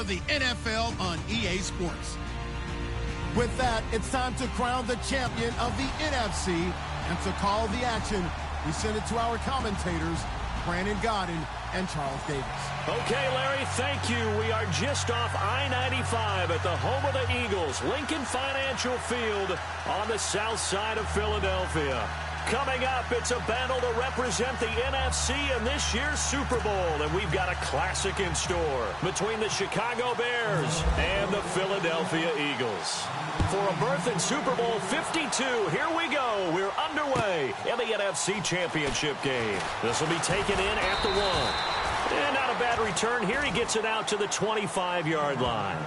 to the NFL on EA Sports. With that, it's time to crown the champion of the NFC. And to call the action, we send it to our commentators, Brandon Godden and Charles Davis. Okay, Larry, thank you. We are just off I-95 at the home of the Eagles, Lincoln Financial Field on the south side of Philadelphia. Coming up, it's a battle to represent the NFC in this year's Super Bowl, and we've got a classic in store between the Chicago Bears and the Philadelphia Eagles. For a berth in Super Bowl 52, here we go. We're underway in the NFC Championship game. This will be taken in at the 1. And not a bad return here. He gets it out to the 25-yard line.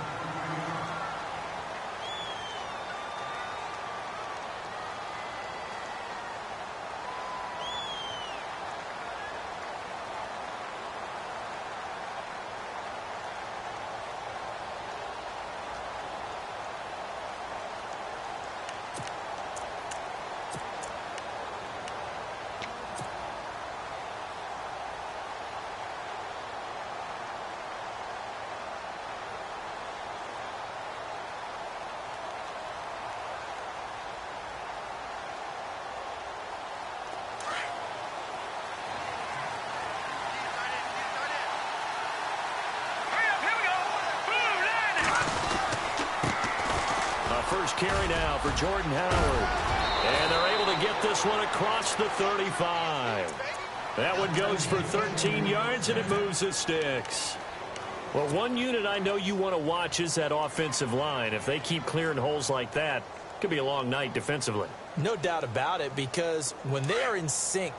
First carry now for Jordan Howard. And they're able to get this one across the 35. That one goes for 13 yards, and it moves the sticks. Well, one unit I know you want to watch is that offensive line. If they keep clearing holes like that, it could be a long night defensively. No doubt about it, because when they are in sync,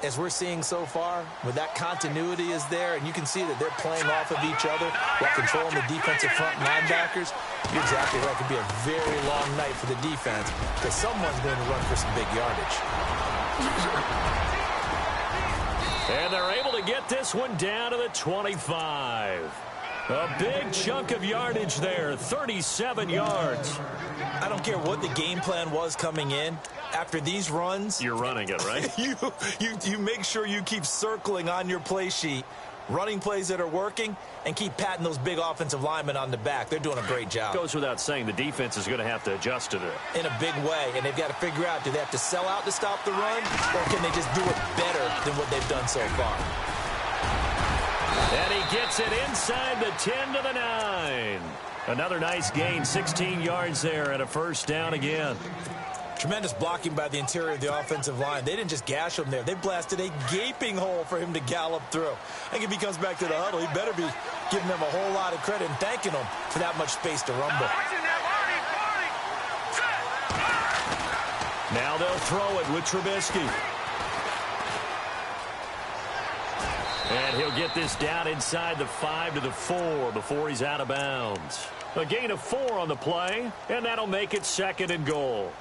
as we're seeing so far, when that continuity is there, and you can see that they're playing off of each other while controlling the defensive front linebackers, you're exactly right. It could be a very long night for the defense because someone's going to run for some big yardage. And they're able to get this one down to the 25. A big chunk of yardage there, 37 yards. I don't care what the game plan was coming in. After these runs, you're running it, right? you make sure you keep circling on your play sheet, running plays that are working, and keep patting those big offensive linemen on the back. They're doing a great job. Goes without saying the defense is going to have to adjust to it. In a big way, and they've got to figure out, do they have to sell out to stop the run, or can they just do it better than what they've done so far? And he gets it inside the 10 to the 9. Another nice gain, 16 yards there, and a first down again. Tremendous blocking by the interior of the offensive line. They didn't just gash him there. They blasted a gaping hole for him to gallop through. I think if he comes back to the huddle, he better be giving them a whole lot of credit and thanking them for that much space to rumble. Now they'll throw it with Trubisky. And he'll get this down inside the 5 to the 4 before he's out of bounds. A gain of 4 on the play, and that'll make it 2nd and goal.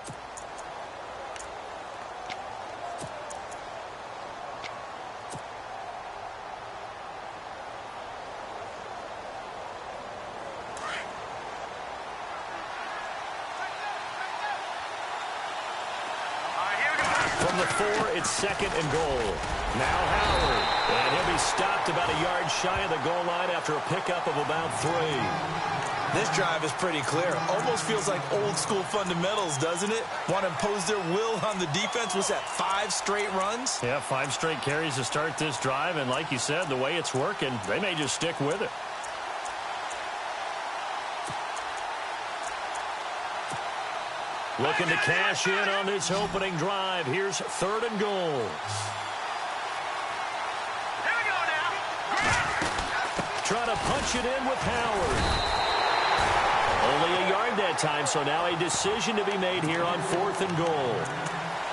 From the 4, it's 2nd and goal. Now Howard. And he'll be stopped about a yard shy of the goal line after a pickup of about 3. This drive is pretty clear. Almost feels like old school fundamentals, doesn't it? Want to impose their will on the defense. Was that 5 straight runs? Yeah, 5 straight carries to start this drive. And like you said, the way it's working, they may just stick with it. Looking to cash in on this opening drive. Here's 3rd and goal. Here we go now. Trying to punch it in with Howard. Only a yard that time, so now a decision to be made here on 4th and goal.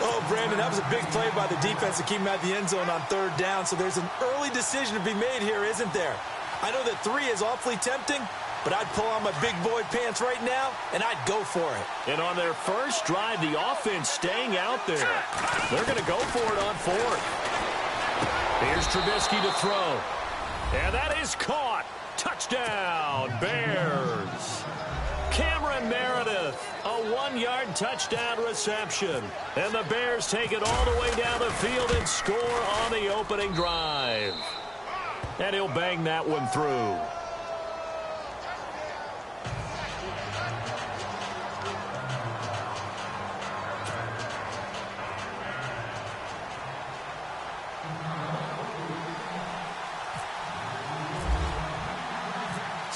Oh, Brandon, that was a big play by the defense to keep him at the end zone on 3rd down, so there's an early decision to be made here, isn't there? I know that 3 is awfully tempting, but I'd pull on my big boy pants right now, and I'd go for it. And on their first drive, the offense staying out there. They're going to go for it on 4th. Here's Trubisky to throw. And that is caught. Touchdown, Bears. Cameron Meredith, a 1-yard touchdown reception. And the Bears take it all the way down the field and score on the opening drive. And he'll bang that one through.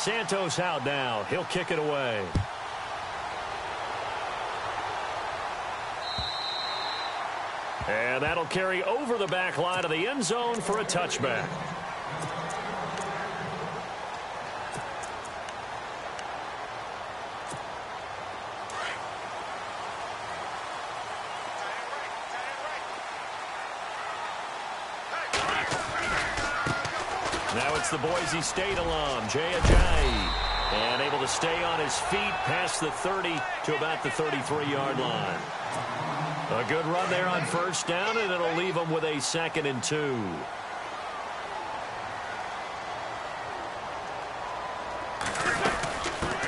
Santos out now. He'll kick it away. And that'll carry over the back line of the end zone for a touchback. Now it's the Boise State alum, Jay Ajayi. And able to stay on his feet past the 30 to about the 33-yard line. A good run there on first down, and it'll leave them with a 2nd and 2.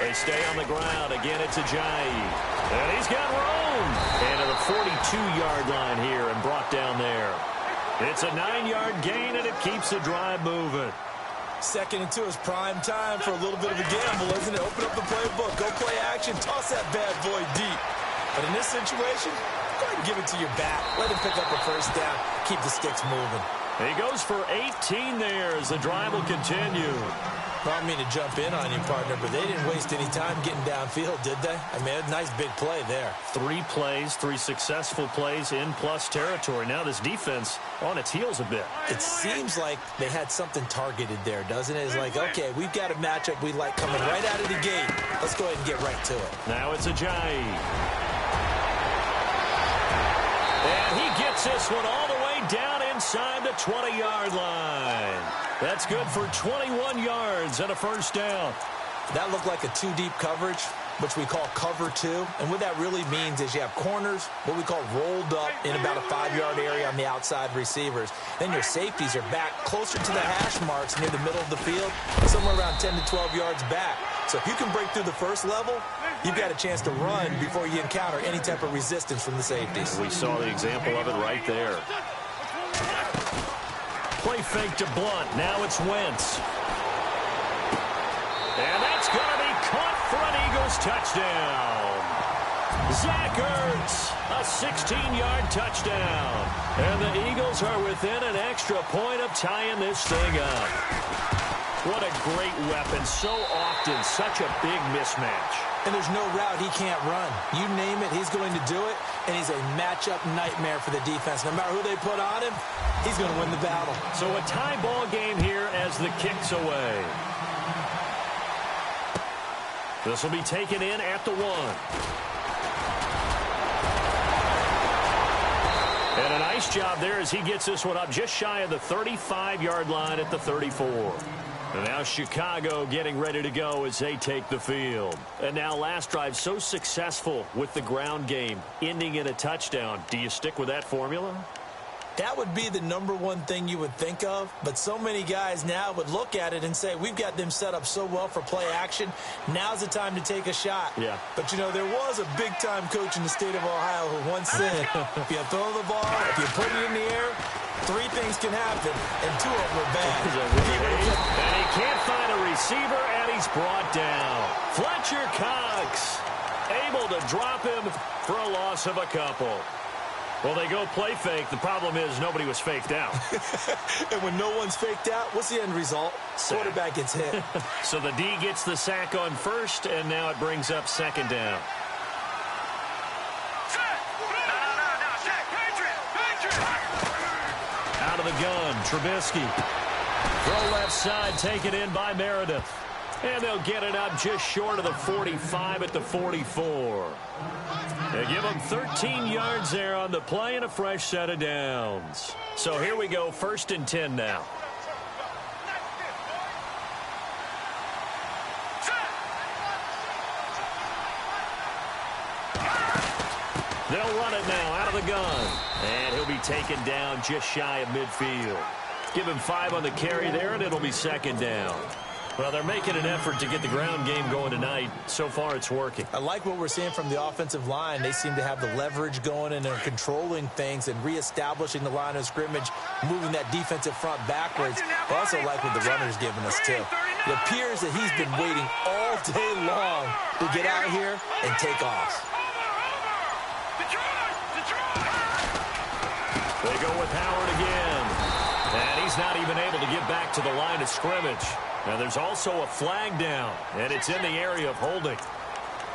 They stay on the ground. Again, it's Ajayi. And he's got room. And to the 42-yard line here and brought down there. It's a 9-yard gain, and it keeps the drive moving. 2nd and 2 is prime time for a little bit of a gamble, isn't it? Open up the playbook, go play action, toss that bad boy deep. But in this situation, go ahead and give it to your back. Let him pick up a first down. Keep the sticks moving. He goes for 18 there as the drive will continue. I don't mean to jump in on you, partner, but they didn't waste any time getting downfield, did they? I mean, a nice big play there. 3 plays, 3 successful plays in plus territory. Now this defense on its heels a bit. It seems like they had something targeted there, doesn't it? It's like, okay, we've got a matchup we like coming right out of the gate. Let's go ahead and get right to it. Now it's Ajayi. And he gets this one all the way down inside the 20-yard line. That's good for 21 yards and a first down. That looked like a 2-deep coverage, which we call cover 2. And what that really means is you have corners, what we call rolled up in about a 5-yard area on the outside receivers. Then your safeties are back closer to the hash marks near the middle of the field, somewhere around 10 to 12 yards back. So if you can break through the first level, you've got a chance to run before you encounter any type of resistance from the safeties. We saw the example of it right there. Play fake to Blunt. Now it's Wentz. And that's going to be caught for an Eagles touchdown. Zach Ertz, a 16-yard touchdown. And the Eagles are within an extra point of tying this thing up. What a great weapon. So often, such a big mismatch. And there's no route he can't run. You name it, he's going to do it. And he's a matchup nightmare for the defense. No matter who they put on him, he's going to win the battle. So a tie ball game here as the kick's away. This will be taken in at the 1. And a nice job there as he gets this one up just shy of the 35-yard line at the 34. And now Chicago getting ready to go as they take the field. And now last drive so successful with the ground game, ending in a touchdown. Do you stick with that formula? That would be the #1 thing you would think of, but so many guys now would look at it and say, we've got them set up so well for play action. Now's the time to take a shot. Yeah. But, you know, there was a big-time coach in the state of Ohio who once said, if you throw the ball, if you put it in the air, 3 things can happen, and 2 of them are bad. And he can't find a receiver, and he's brought down. Fletcher Cox able to drop him for a loss of a couple. Well, they go play fake. The problem is nobody was faked out. And when no one's faked out, what's the end result? Sack. Quarterback gets hit. So the D gets the sack on first, and now it brings up 2nd down. Out of the gun, Trubisky. Throw left side, taken in by Meredith. And they'll get it up just short of the 45 at the 44. They give them 13 yards there on the play and a fresh set of downs. So here we go, 1st and 10 now. They'll run it now out of the gun. And he'll be taken down just shy of midfield. Give him 5 on the carry there, and it'll be 2nd down. Well, they're making an effort to get the ground game going tonight. So far, it's working. I like what we're seeing from the offensive line. They seem to have the leverage going, and they're controlling things and reestablishing the line of scrimmage, moving that defensive front backwards. I also like what the runner's giving us, too. It appears that he's been waiting all day long to get out here and take off. They go with Howard again. And he's not even able to get back to the line of scrimmage. Now there's also a flag down, and it's in the area of holding.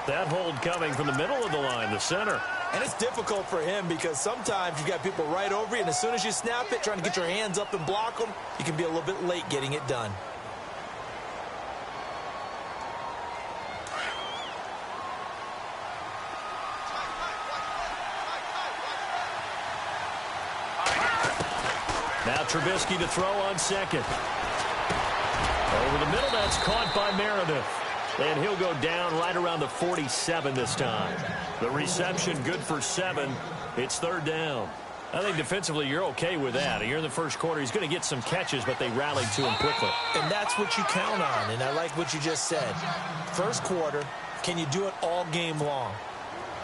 That hold coming from the middle of the line, the center. And it's difficult for him because sometimes you've got people right over you, and as soon as you snap it, trying to get your hands up and block them, you can be a little bit late getting it done. Now Trubisky to throw on second. Over the middle, that's caught by Meredith. And he'll go down right around the 47 this time. The reception good for 7. It's third down. I think defensively you're okay with that. You're in the first quarter. He's going to get some catches, but they rallied to him quickly. And that's what you count on, and I like what you just said. First quarter, can you do it all game long?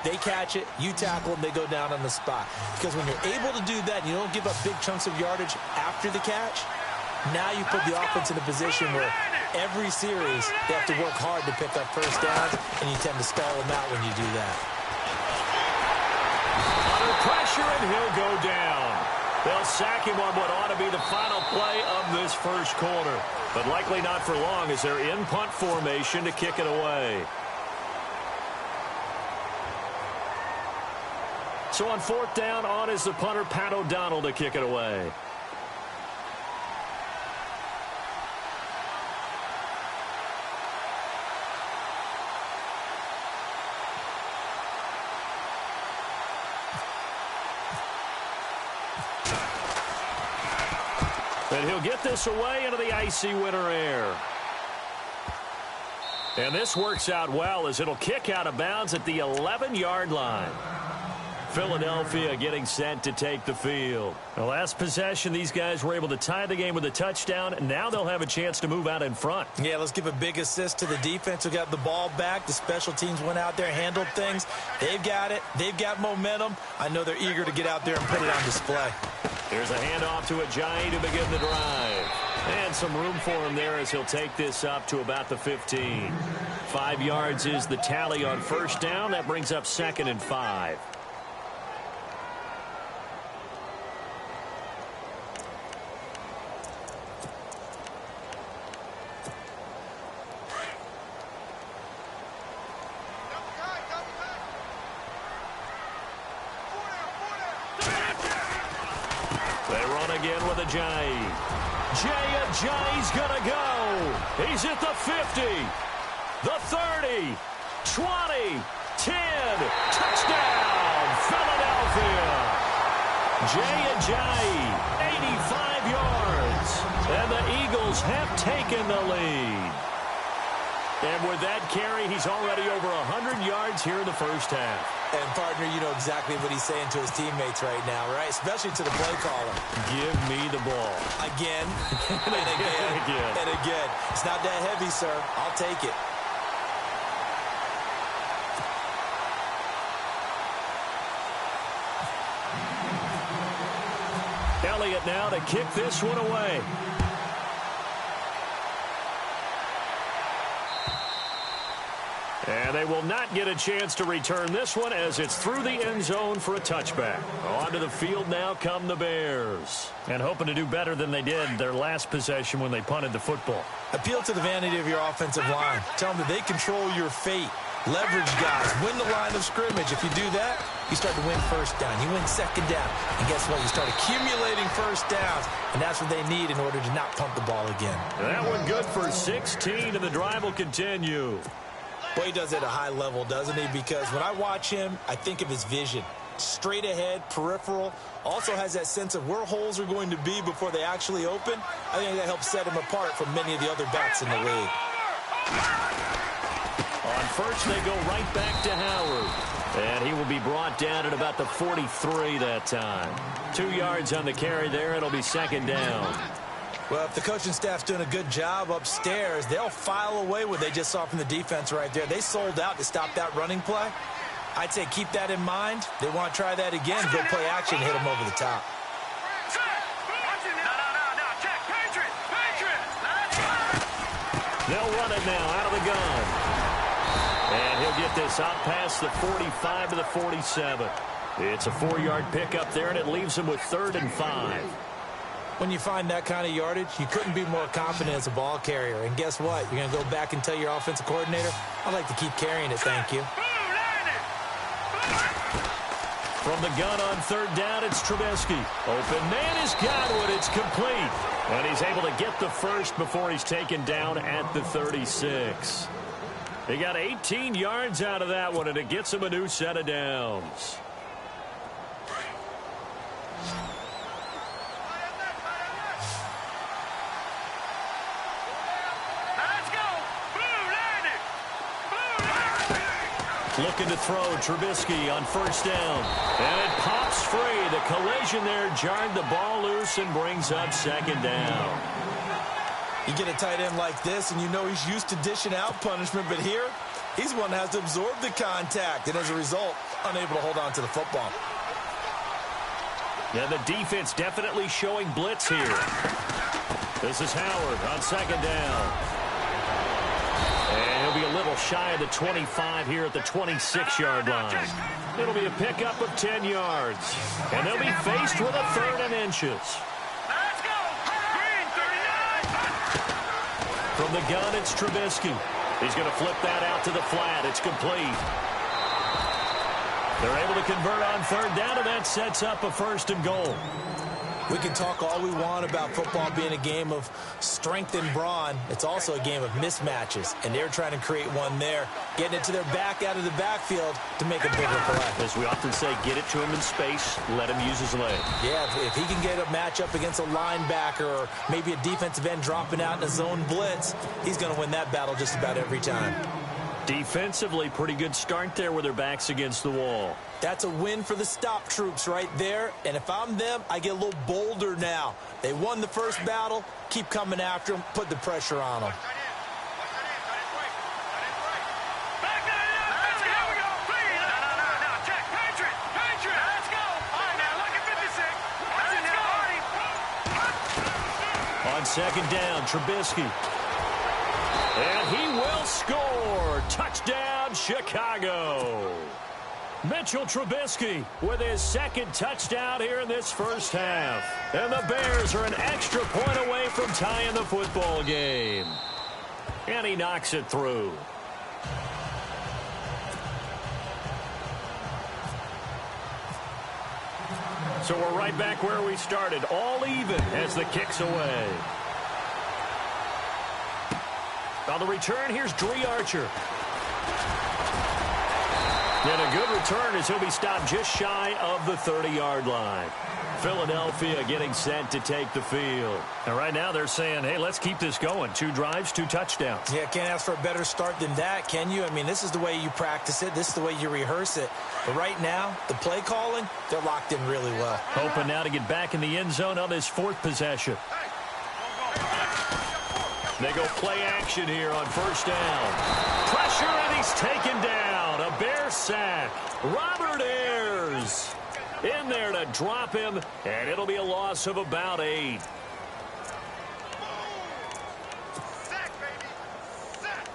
They catch it, you tackle them, they go down on the spot. Because when you're able to do that, and you don't give up big chunks of yardage after the catch, now you put the offense in a position where every series they have to work hard to pick up first downs, and you tend to stall them out when you do that. Under pressure, and he'll go down. They'll sack him on what ought to be the final play of this first quarter. But likely not for long as they're in punt formation to kick it away. So on fourth down, on is the punter, Pat O'Donnell, to kick it away. And he'll get this away into the icy winter air. And this works out well as it'll kick out of bounds at the 11-yard line. Philadelphia getting set to take the field. The last possession, these guys were able to tie the game with a touchdown, and now they'll have a chance to move out in front. Yeah, let's give a big assist to the defense who got the ball back. The special teams went out there, handled things. They've got it. They've got momentum. I know they're eager to get out there and put it on display. Here's a handoff to Ajayi to begin the drive. And some room for him there as he'll take this up to about the 15. 5 yards is the tally on first down. That brings up 2nd and 5. Ajayi's gonna go. He's at the 50, the 30, 20, 10. Touchdown, Philadelphia. Ajayi, 85 yards. And the Eagles have taken the lead. And with that carry, he's already over 100 yards here in the first half. And, partner, you know exactly what he's saying to his teammates right now, right? Especially to the play caller. Give me the ball. Again, and again, and again. It's not that heavy, sir. I'll take it. Elliott now to kick this one away. And they will not get a chance to return this one as it's through the end zone for a touchback. Onto the field now come the Bears. And hoping to do better than they did their last possession when they punted the football. Appeal to the vanity of your offensive line. Tell them that they control your fate. Leverage guys. Win the line of scrimmage. If you do that, you start to win first down. You win second down. And guess what? You start accumulating first downs. And that's what they need in order to not punt the ball again. And that one good for 16, and the drive will continue. Well, he does it at a high level, doesn't he? Because when I watch him, I think of his vision. Straight ahead, peripheral. Also has that sense of where holes are going to be before they actually open. I think that helps set him apart from many of the other backs in the league. On first, they go right back to Howard. And he will be brought down at about the 43 that time. 2 yards on the carry there. It'll be second down. Well, if the coaching staff's doing a good job upstairs, they'll file away what they just saw from the defense right there. They sold out to stop that running play. I'd say keep that in mind. They want to try that again, go play action, hit them over the top. They'll run it now out of the gun. And he'll get this out past the 45 to the 47. It's a 4-yard pickup there, and it leaves him with 3rd and 5. When you find that kind of yardage, you couldn't be more confident as a ball carrier. And guess what? You're going to go back and tell your offensive coordinator, I'd like to keep carrying it, thank you. From the gun on third down, it's Trubisky. Open man is Godwin. It's complete. And he's able to get the first before he's taken down at the 36. He got 18 yards out of that one, and it gets him a new set of downs. Looking to throw, Trubisky on first down. And it pops free. The collision there jarred the ball loose and brings up second down. You get a tight end like this, and you know he's used to dishing out punishment, but here, he's one that has to absorb the contact, and as a result, unable to hold on to the football. Yeah, the defense definitely showing blitz here. This is Howard on second down. And he'll be a little shy of the 25 here at the 26-yard line. It'll be a pickup of 10 yards. And they'll be faced with a 3rd and inches. Let's go! Green 39! From the gun, it's Trubisky. He's going to flip that out to the flat. It's complete. They're able to convert on third down, and that sets up a 1st and goal. We can talk all we want about football being a game of strength and brawn. It's also a game of mismatches, and they're trying to create one there, getting it to their back out of the backfield to make a bigger play. As we often say, get it to him in space, let him use his leg. Yeah, if he can get a matchup against a linebacker or maybe a defensive end dropping out in a zone blitz, he's going to win that battle just about every time. Defensively, pretty good start there with their backs against the wall. That's a win for the stop troops right there. And if I'm them, I get a little bolder now. They won the first battle. Keep coming after them. Put the pressure on them. On second down, Trubisky. And he will score. Touchdown, Chicago. Mitchell Trubisky with his 2nd touchdown here in this first half. And the Bears are an extra point away from tying the football game. And he knocks it through. So we're right back where we started. All even as the kick's away. On the return, here's Dree Archer. And a good return as he'll be stopped just shy of the 30-yard line. Philadelphia getting set to take the field. And right now they're saying, hey, let's keep this going. 2 drives, 2 touchdowns. Yeah, can't ask for a better start than that, can you? I mean, this is the way you practice it. This is the way you rehearse it. But right now, the play calling, they're locked in really well. Hoping now to get back in the end zone on this 4th possession. They go play action here on first down. Pressure, and he's taken down. A Bear sack. Robert Ayers in there to drop him, and it'll be a loss of about 8. Sack, baby! Sack!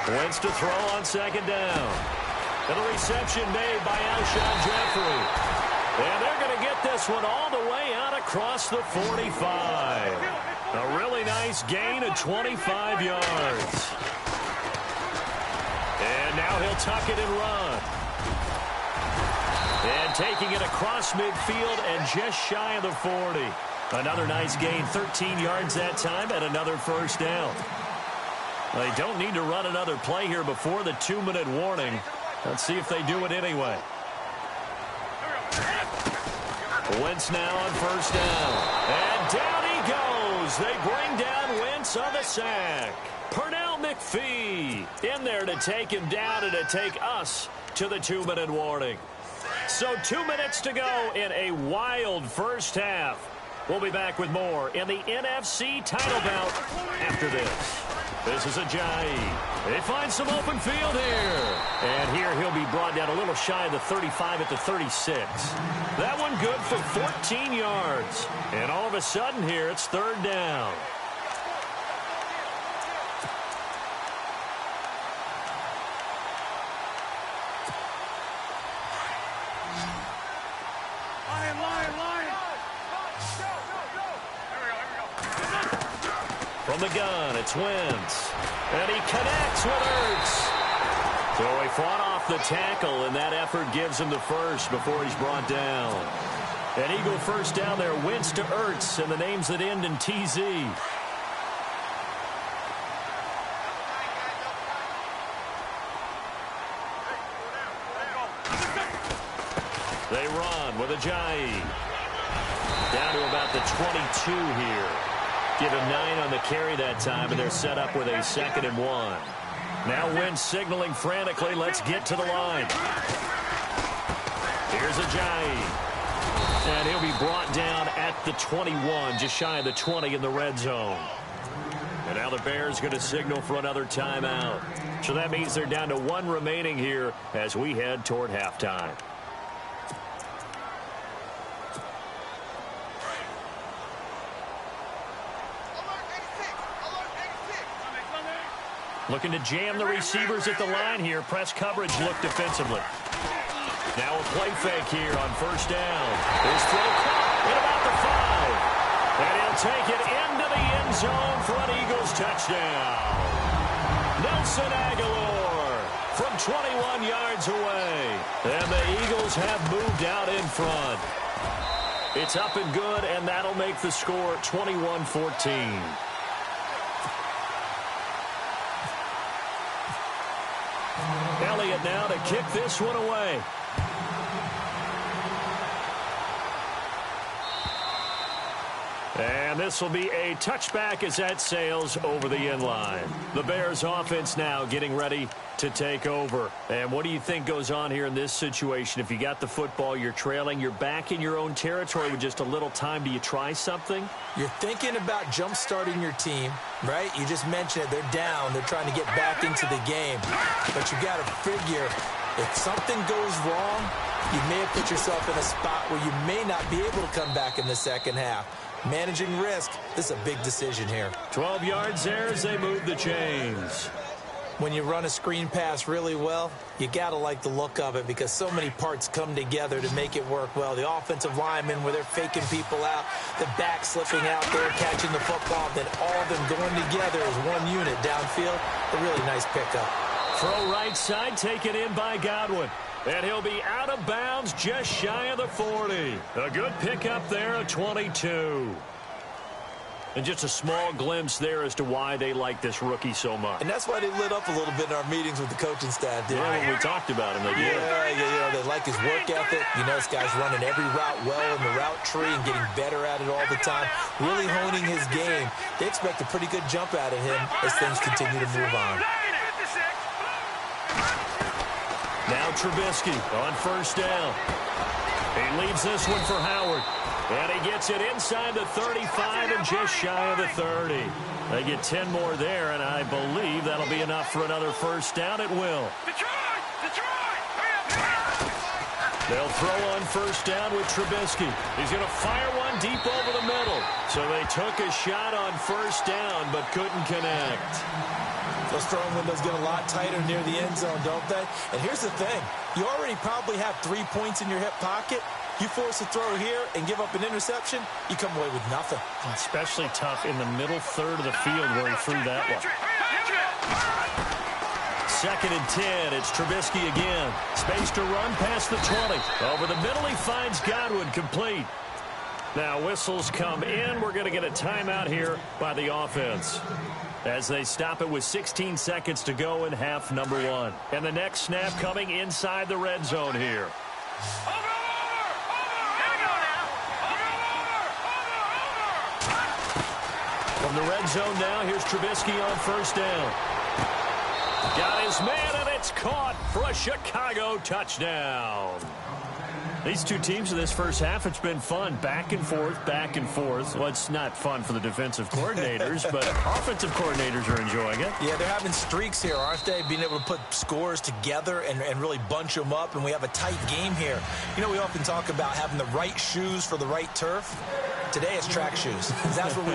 Wentz to throw on second down. And the reception made by Alshon Jeffrey. And they're going to get this one all the way out across the 45. A really nice gain of 25 yards. And now he'll tuck it and run. And taking it across midfield and just shy of the 40. Another nice gain, 13 yards that time, and another first down. They don't need to run another play here before the 2-minute warning. Let's see if they do it anyway. Wentz now on first down. And down he goes. They bring down Wentz on the sack. Pernell McPhee in there to take him down and to take us to the 2-minute warning. So 2 minutes to go in a wild first half. We'll be back with more in the NFC title bout after this. This is Ajayi. They find some open field here. And here he'll be brought down a little shy of the 35 at the 36. That one good for 14 yards. And all of a sudden here, it's third down. From the gun, it's Wentz. And he connects with Ertz. So he fought off the tackle, and that effort gives him the first before he's brought down. An Eagle first down there, Wentz to Ertz, and the names that end in TZ. They run with Ajayi. Down to about the 22 here. Give him 9 on the carry that time, and they're set up with a 2nd and 1. Now Wentz signaling frantically, let's get to the line. Here's Ajayi. And he'll be brought down at the 21, just shy of the 20 in the red zone. And now the Bears going to signal for another timeout. So that means they're down to 1 remaining here as we head toward halftime. Looking to jam the receivers at the line here. Press coverage look defensively. Now a play fake here on first down. His throw caught at about the 5. And he'll take it into the end zone for an Eagles touchdown. Nelson Aguilar from 21 yards away. And the Eagles have moved out in front. It's up and good, and that'll make the score 21-14. Elliott now to kick this one away. And this will be a touchback as that sails over the end line. The Bears offense now getting ready to take over. And what do you think goes on here in this situation? If you got the football, you're trailing, you're back in your own territory with just a little time. Do you try something? You're thinking about jump-starting your team, right? You just mentioned it. They're down. They're trying to get back into the game. But you got to figure if something goes wrong, you may have put yourself in a spot where you may not be able to come back in the second half. Managing risk, this is a big decision here. 12 yards there as they move the chains. When you run a screen pass really well, you got to like the look of it because so many parts come together to make it work well. The offensive linemen where they're faking people out, the back slipping out there, catching the football, then all of them going together as one unit downfield. A really nice pickup. Throw right side, taken in by Godwin. And he'll be out of bounds just shy of the 40. A good pickup there, a 22. And just a small glimpse there as to why they like this rookie so much. And that's why they lit up a little bit in our meetings with the coaching staff. Yeah, when we talked about him, they did. Yeah, they like his work ethic. You know, this guy's running every route well in the route tree and getting better at it all the time. Really honing his game. They expect a pretty good jump out of him as things continue to move on. Now Trubisky on first down. He leaves this one for Howard. And he gets it inside the 35 and just shy of the 30. They get 10 more there, and I believe that'll be enough for another first down. It will. They'll throw on first down with Trubisky. He's going to fire one deep over the middle. So they took a shot on first down but couldn't connect. Those throwing windows get a lot tighter near the end zone, don't they? And here's the thing. You already probably have 3 points in your hip pocket. You force a throw here and give up an interception, you come away with nothing. Especially tough in the middle third of the field where he threw that one. 2nd and 10. It's Trubisky again. Space to run past the 20. Over the middle, he finds Godwin complete. Now whistles come in. We're going to get a timeout here by the offense as they stop it with 16 seconds to go in half number 1. And the next snap coming inside the red zone here. From the red zone now, here's Trubisky on first down. Got his man, and it's caught for a Chicago touchdown. These two teams in this first half, it's been fun. Back and forth, back and forth. Well, it's not fun for the defensive coordinators, but offensive coordinators are enjoying it. Yeah, they're having streaks here, aren't they? Being able to put scores together and really bunch them up, and we have a tight game here. You know, we often talk about having the right shoes for the right turf. Today it's track shoes. That's what we